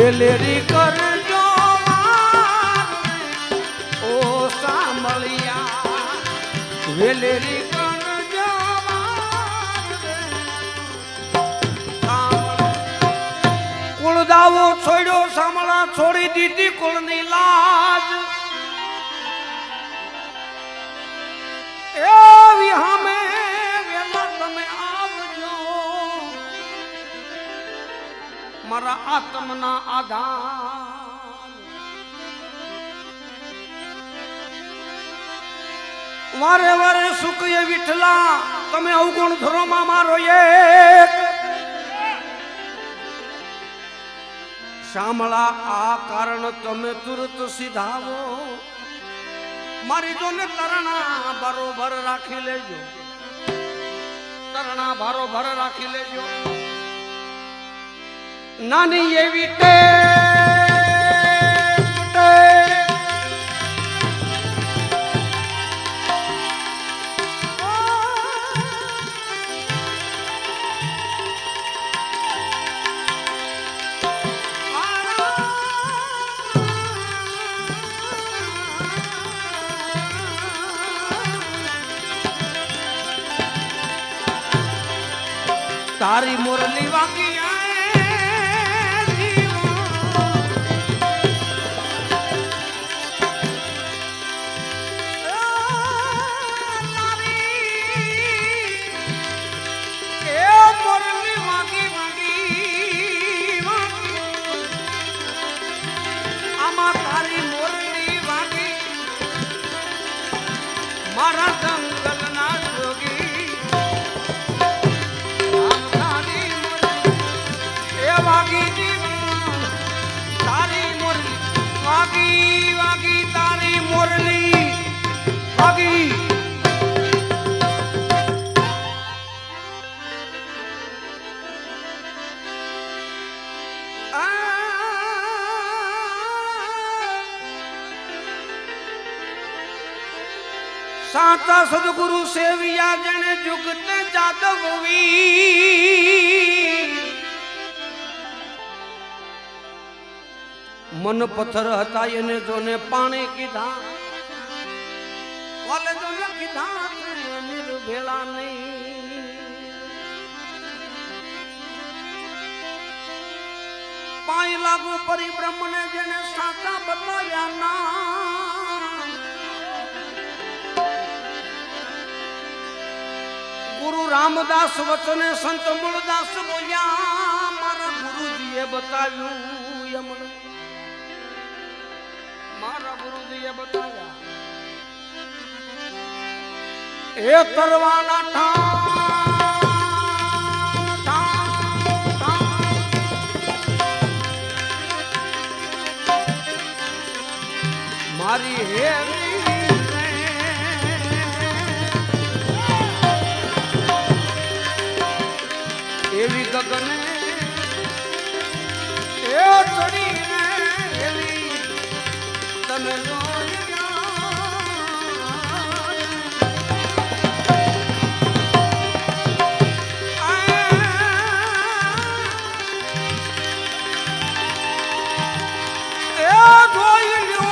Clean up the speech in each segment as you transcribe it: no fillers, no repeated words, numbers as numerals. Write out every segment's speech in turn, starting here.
Valerie કરજો ઓ સાંભળિયા Valerie કરજો કુળદાવો છોડ્યો સાંભળા છોડી દીધી કુળની લાજ એવી હામે વેલા તમે આવજો મારા આત્મના આધાર વારે વારે સુખીએ વિઠલા તમે અવગુણ ધરોમાં મારો એક શામળા આ કારણ તમે તુરત સીધાવો મારી જોને તરણા બરોબર રાખી લેજો તરણા બરોબર રાખી લેજો નાની એવી તારી મુરલી વાગી મારા જંગલ ના જોગી એ વાગી તારી મુરલી વાગી વાગી તારી મુરલી વાગી સાતા સદગુરુ સેવિયા જણે જુગત જાદવવી મન પથ્થર હતા એને જોને પાણી કીધા વાલે જોને કીધા નિર્ભેળા નહીં પાણી લાગુ પરિબ્રહ્મ ને જેને સાચા બતાવ્યા ના ગુરુ રામદાસ વચને સંત મૂળદાસ બોલ્યા મારા ગુરુજીએ બતાવ્યું યમને મારા ગુરુજીએ બતાવ્યા એ તરવાના મારી હેરી એવી ગગને એ ચડીને એવી તમે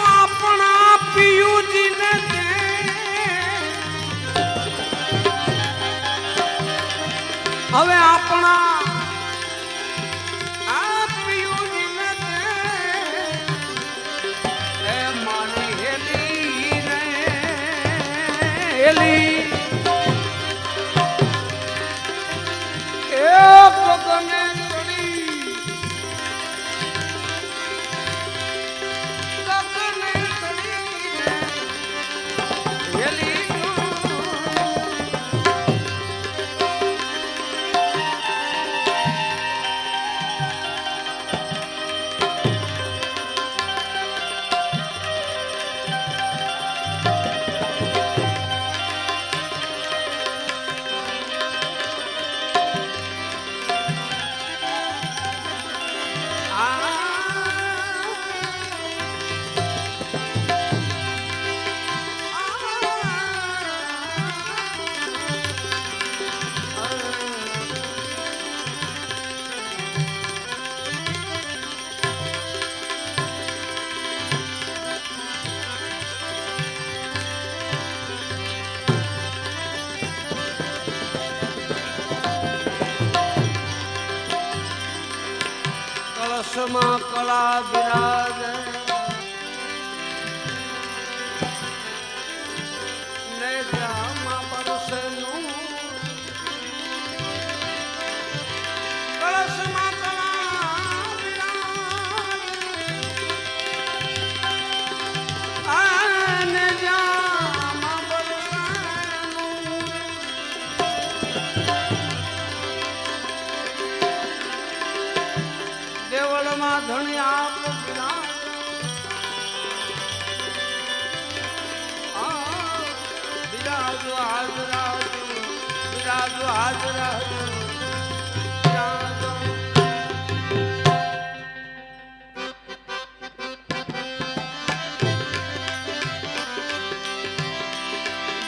આપણા પિયુજીને હવે આપણા કળશમાં કળા બિરાજે ને જામાં બરસે નૂર કળશમાં કળા બિરાજે ને જામાં બરસે નૂર દેવળમાં ધણી આપ બિરાજો હાજરાજો બિરાજો હાજરાજો બિરાજો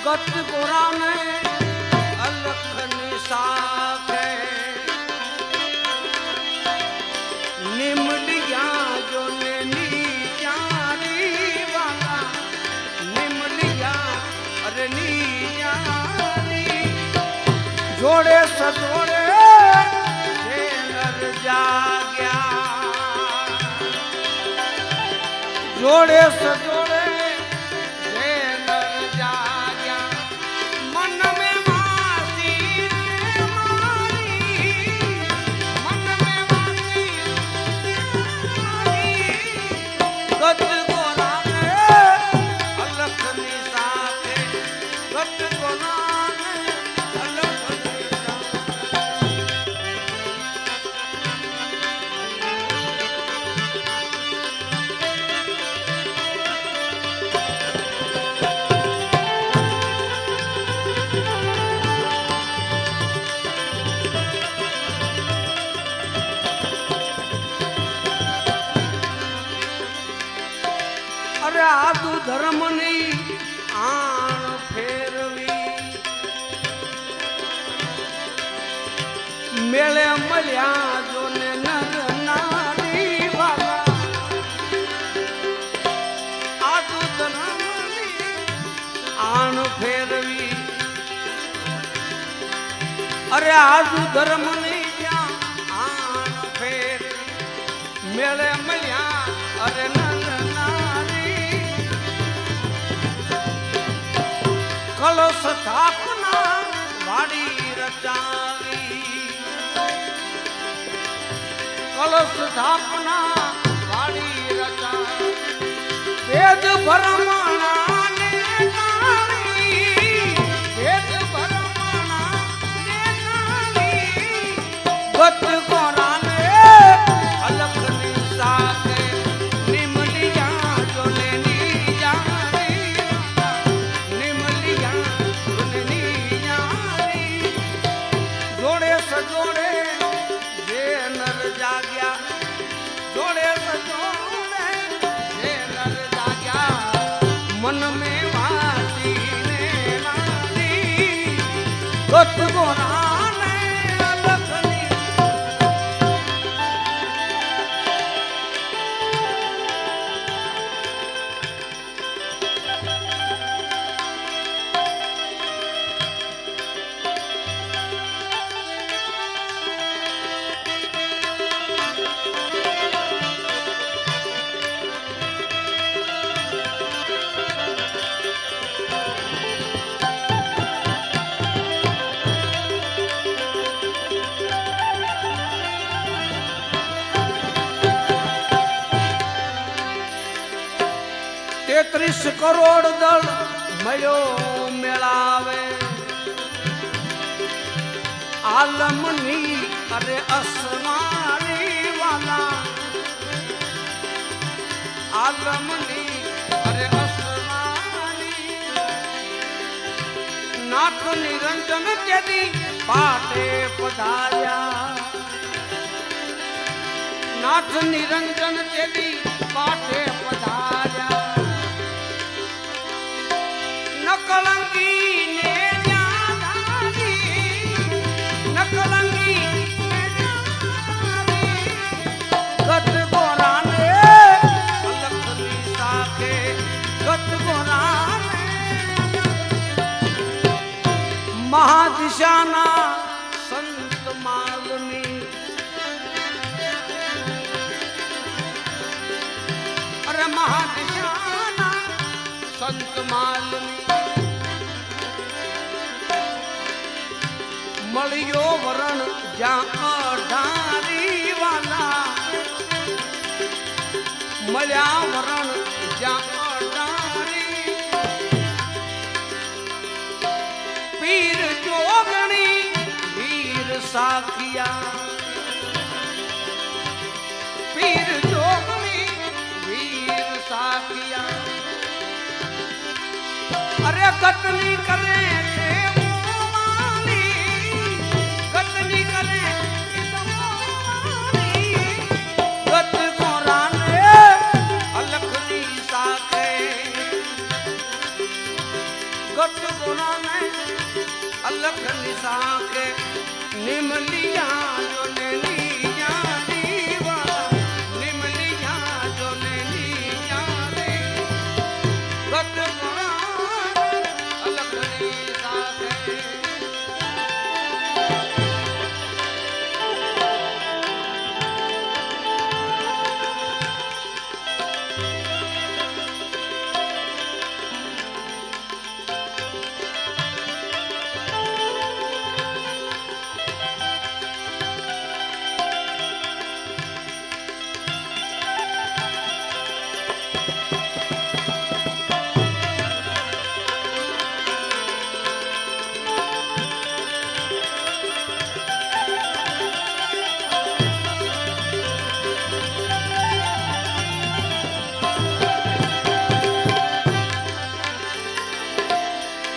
ગત કોરાને અલખની સાથે નિમલિયા જો ને નીચારી વાલા નિમલિયા અરે નીચારી જોડે સજોડે જે નર જાગ્યા જોડે સજોડે જે નર જાગ્યા મન મેં વાસી મારી મન મેં વાસી ગત ગોરાને અલખની સાથે ગત ગોરાને અલખની અરે આદુ ધર્મની આણ ફેરવી મેળે મળ્યા જોને નર નારી વાલા આદુ ધર્મની આણ ફેરવી અરે આદુ ધર્મની જ્યાં આણ ફેરવી મેળે મળ્યા અરે નર કળશ સ્થાપના વાડી રચાવી કળશ સ્થાપના વાડી રચાવી વેદ ભરમણા ને કાળી વેદ ભરમણા ને કાળી ગત કોરાને અલખની સાથે નિમલિયા જોને સજોડે જે નર જાગ્યા જોડે સજોડે જે નર જાગ્યા મન મેં વાસીને નારી ગત ગોરાને અલખની તેત્રીસ કરોડ દળ મળ્યો મેળાવે આલમની અરે અસમારી વાલા આલમની અરે અસમારી નાથ નિરંજન તેદી પાટે પધાર્યા નાથ નિરંજન તેદી પાટે પધાર્યા નકલંગી ને ન્યાદારી નકલંગી ને ન્યાદારી ગત ગોરાને અલખની સાથે ગત ગોરાને મહાદિશાના સંત માલની જ્યાં અઢારી વાલા મળ્યા વરણ જ્યાં અઢારી પીર જોગણી વીર સાખિયા પીર જોગણી વીર સાખિયા અરે કતની કરે છે કતની કરે ગત કોરાને અલખની સાથે ગત કોરાને અલખની સાથે નિમલિયા જોને લીયા દીવા નિમલિયા જોને લીયા રે ગત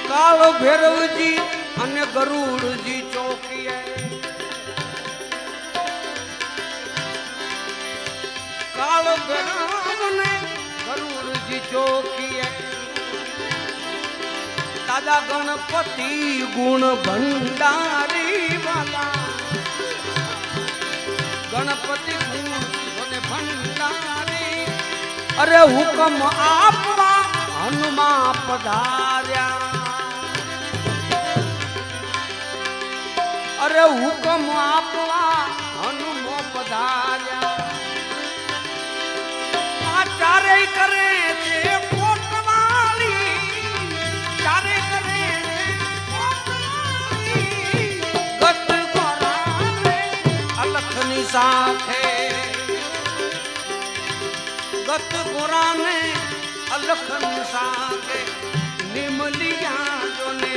કાળો ભૈરવજી અને ગરુડજી ચોકીએ કાળો ભૈરવ અને ગરુડજી ચોકીએ દાદા ગણપતિ ગુણ ભંડારી વાલા ગણપતિ ગુણ અને ભંડારી અરે હુકમ આપવા હનુમા પધાર્યા અરે હુકમ આપવા હનુમો પધાર્યા આ ચારે કરે છે કોટવાલી ચારે કરે છે કોટવાલી ગત કોરાને અલખની સાથે ગત કોરાને અલખની સાથે નિમલિયા જોને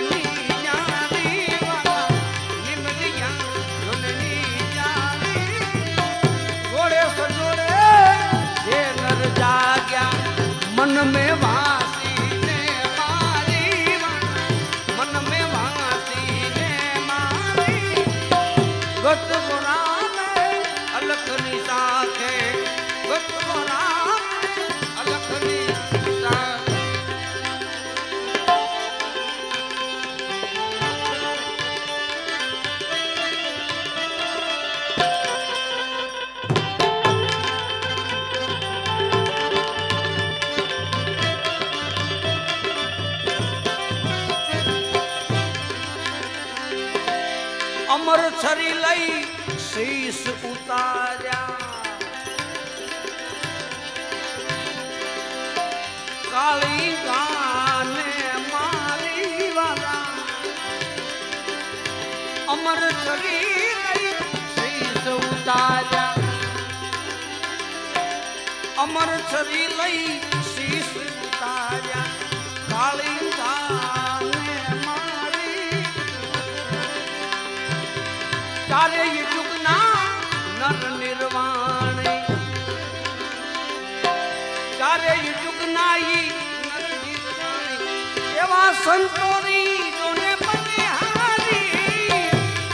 मन में वासी ने मारी मन में वासी ने मारी गत गोराने अलखनी साथे गत गोराने अलखनी साथे અમર છરી લઈ શીશ ઉતાર્યા કાળી ગાને મારી વાલા અમર છરી લઈ શીશ ઉતાર્યા અમર છરી લઈ શીશ ઉતાર્યા કાળી ગાને ચારે યુગના નર નિર્વાણ ચારે યુગના નર નિર્વાણ એવા સંતોની જોને બનિહારી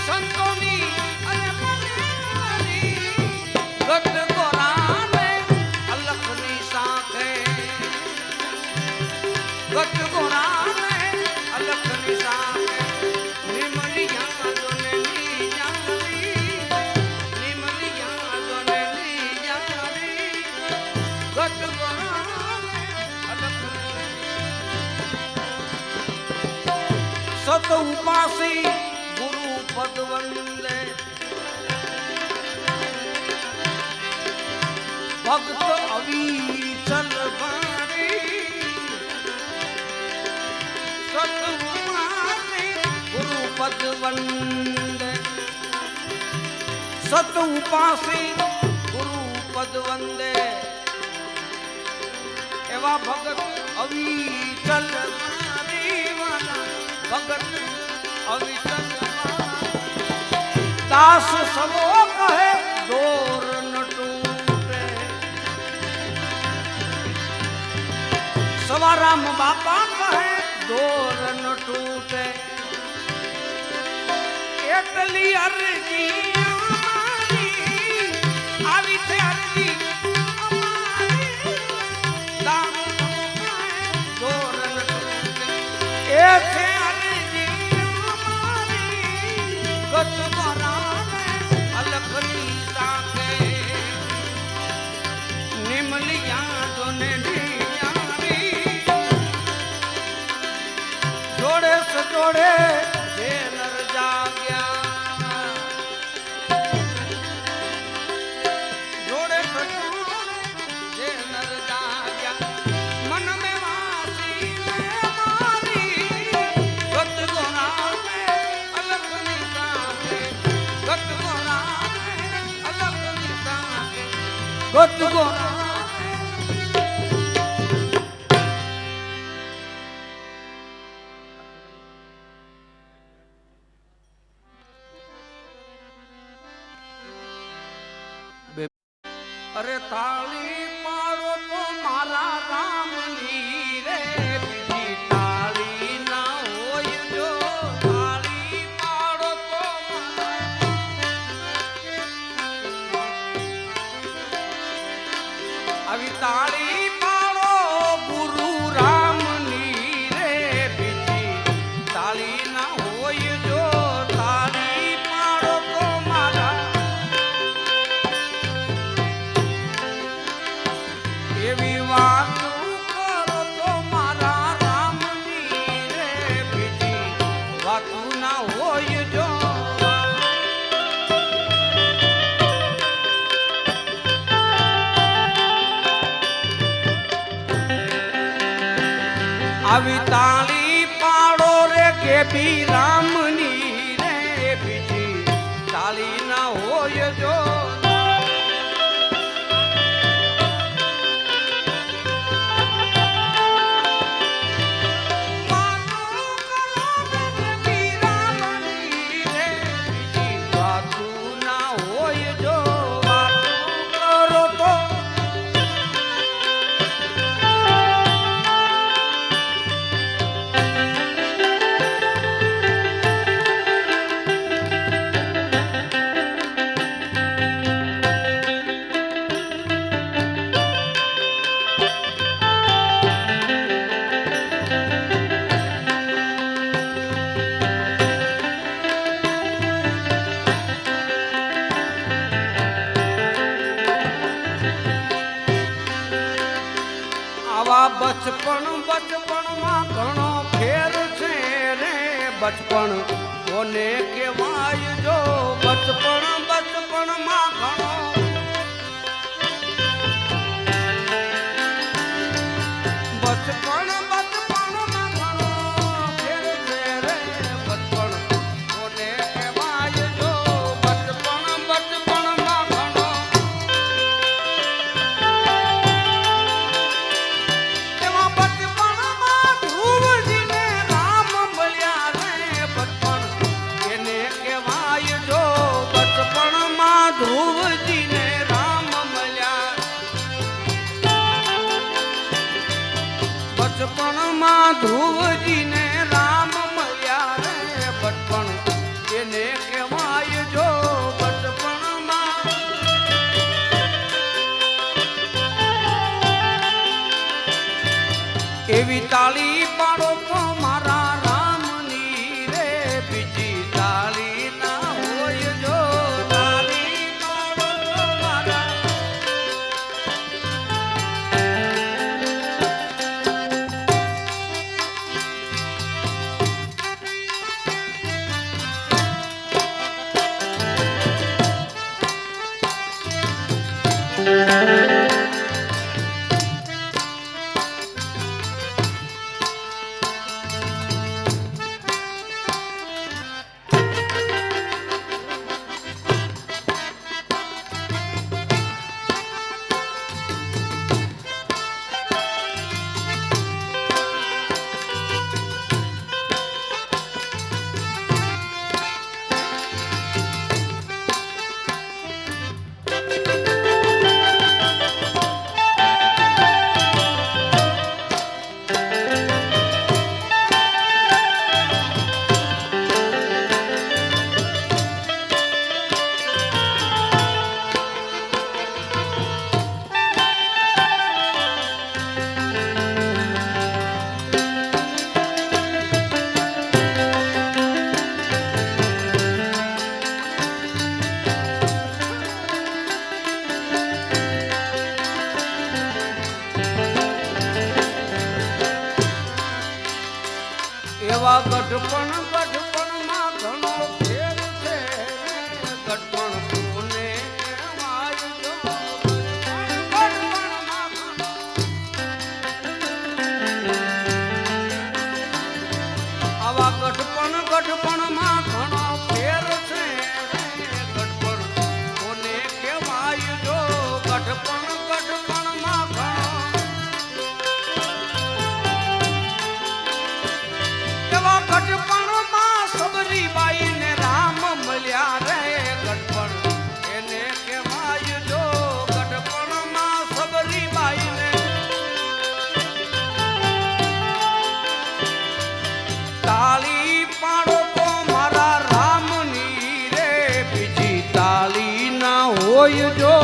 સંતોની અને બનિહારી ગત ગોરાને અલખની સાથે ગત ગોરાને અલખની સાથે નિમલિયા જોને સત ઉપાસી ગુરુ પદ વંદે ભક્ત અવિચલ વારી સત ઉપાસી ગુરુ પદ વંદે સત ઉપાસી ગુરુ પદ વંદે એવા ભગત અવિચલ ભગત અવિચલ દાસ સવો કહે દોર ન તૂટે સવારામ બાપા કહે દોર ન તૂટે એટલી અરજી આવી છે અરજી દોર ન તૂટે એ છે અરજી ગત બરાને અલખની સાથે નિમલિયા જોને જોડે સજોડે જે નર જાગ્યા જોડે સજોડે જે નર જાગ્યા મન મે વાસી મે મારી ગત ગોરા મે અલખની સાથે ગત ગોરા મે અલખની સાથે ગત ગોરા અરે તાળી પાડો તો મારા રામની રે બીજી તાળી ના હોય જો તાળી પાડો તો આવી તાળી પાડો ગુરુ રામની રે બીજી તાળી ના હોય જો તાળી પાડો તો મારા એવી વાતો કરો તો મારા રામની રે બીજી વાતો ના હોય જો આવી તાળી પાડો રે કે બી રામની રે બીજી તાળી ના હોય જો બચપણમાં ઘણો ફેર છે રે બચપણ કોને કહેવાય જો બચપણમાં ઘણો બચપણમાં ઘણો ફેર છે રે બચપણ કોને કહેવાય જો બચપણમાં ઘણો ધ્રુવજીને રામ મળ્યા બચપણમાં ધ્રુવજીને રામ મળ્યા રે બચપણ એને કહેવાય જો બચપણમાં એવી તાળી પાડો તો મારા રામની રે બીજી તાળી ના હોય જો એવા ગઢપણમાં ઘણો ફેર છે ગઢપણ કોને વાયજો આવા ગઢપણમાં ઘણો ફેર છે ગઢપણ કોને કહેવાય જો ગઢપણમાં ઘણો એવા ગઢપણમાં સબરીબાઈ ને રામ મળ્યા રે ગઢપણ એને કહેવાય જો ગઢપણમાં સબરીબાઈ ને તાળી પાડો તો મારા રામની રે બીજી તાળી ના હોય જો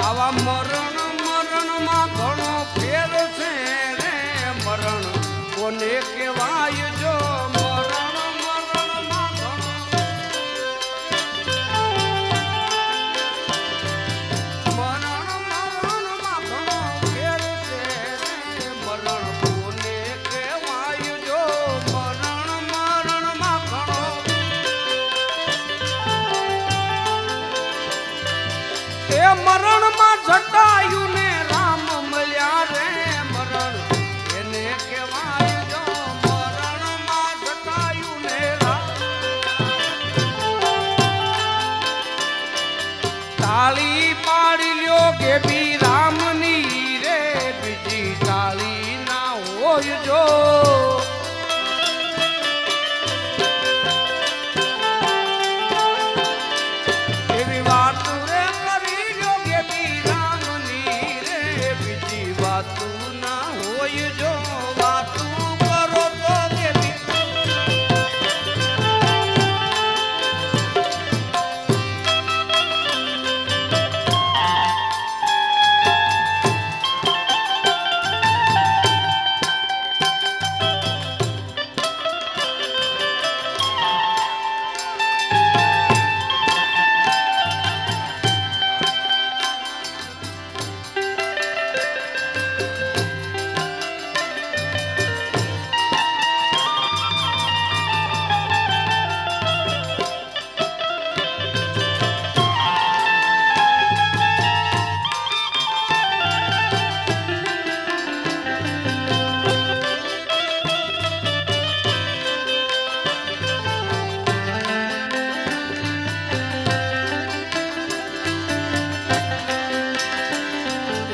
આવા મરણમાં ઘણો ફેર છે રે મરણ કોને કહેવાય જો મરણમાં ઘણો ફેર છે રે મરણ કોને કહેવાય જો મરણમાં ઘણો એ મરણમાં જટાયું ને રામ મળ્યા રે મરણ એને કહેવાય જો મરણમાં જટાયું ને રામ તાળી પાડી લ્યો કે બી રામની રે બીજી તાળી ના હોય જો એવી વાત રે વાતું ના હોય જો વાતું કરો તો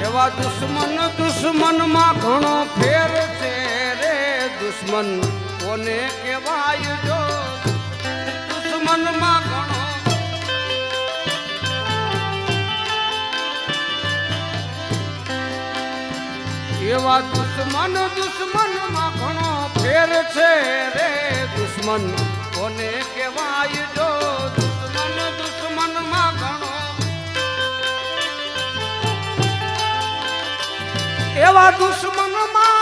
એવા દુશ્મનમાં ઘણો ફેર છે રે દુશ્મન કોને કહેવાય જો દુશ્મનમાં ઘણો એવા દુશ્મનમાં ઘણો ફેર છે રે દુશ્મન કોને કહેવાય જો દુશ્મનમાં ઘણો એવા દુશ્મનમાં